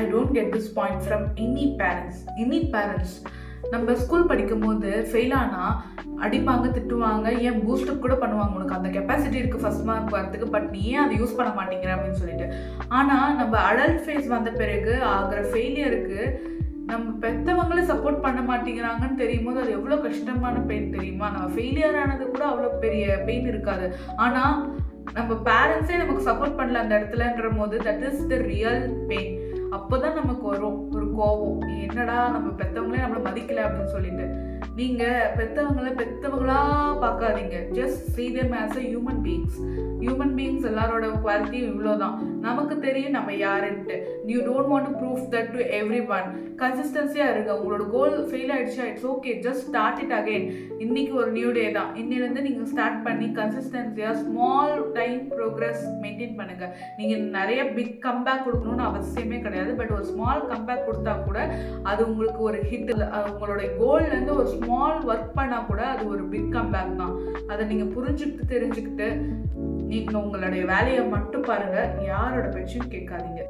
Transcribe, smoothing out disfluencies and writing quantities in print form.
I don't get this point from any parents. நம்ம school படிக்கும் போது ஃபெயில் ஆனால் அடிப்பாங்க, திட்டுவாங்க, ஏன் பூஸ்டப் கூட பண்ணுவாங்க. உனக்கு அந்த கெப்பாசிட்டி இருக்குது ஃபர்ஸ்ட் மார்க் வரதுக்கு, பட் நீ ஏன் அதை யூஸ் பண்ண மாட்டேங்கிற அப்படின்னு சொல்லிட்டு. ஆனால் நம்ம அடல்ட் ஃபேஸ் வந்த பிறகு ஆகிற ஃபெயிலியருக்கு நம்ம பெற்றவங்களே சப்போர்ட் பண்ண மாட்டேங்கிறாங்கன்னு தெரியும் போது அது எவ்வளோ கஷ்டமான பெயின் தெரியுமா? நம்ம ஃபெயிலியர் ஆனது கூட அவ்வளோ பெரிய பெயின் இருக்காது. ஆனால் நம்ம பேரண்ட்ஸே நமக்கு சப்போர்ட் பண்ணல அந்த இடத்துலன்ற போது that is the real pain. அப்போதான் நமக்கு வரும் ஒரு கோபம், என்னடா நம்ம பெற்றவங்களே நம்மளை மதிக்கலை அப்படின்னு சொல்லிட்டு. நீங்கள் பெற்றவங்களா பார்க்காதீங்க. Just see them as a human beings. எல்லாரோட குவாலிட்டி இவ்வளோதான். நமக்கு தெரியும் நம்ம யாருன்ட்டு. You don't want to prove that to everyone. கன்சிஸ்டன்சியாக இருங்க. உங்களோட கோல் ஃபெயில் ஆகிடுச்சா, it's okay, just start it again. இன்றைக்கி ஒரு நியூ டே தான். இன்னிலேருந்து நீங்கள் ஸ்டார்ட் பண்ணி கன்சிஸ்டன்சியாக ஸ்மால் டைம் ப்ரோக்ரஸ் மெயின்டைன் பண்ணுங்கள். நீங்கள் நிறைய பிக் கம்பேக் கொடுக்கணும்னு அவசியமே கிடையாது. பட் ஒரு ஸ்மால் கம்பேக் கொடுத்தா கூட அது உங்களுக்கு ஒரு ஹிட். உங்களோட கோல்லேருந்து ஒரு ஸ்மால் ஒர்க் பண்ணால் கூட அது ஒரு பிக் கம்பேக் தான். அதை நீங்கள் புரிஞ்சுக்கிட்டு தெரிஞ்சுக்கிட்டு நீங்கள் உங்களுடைய வேலையை மட்டும் பாருங்கள். யாரோட பேச்சும் கேட்காதீங்க.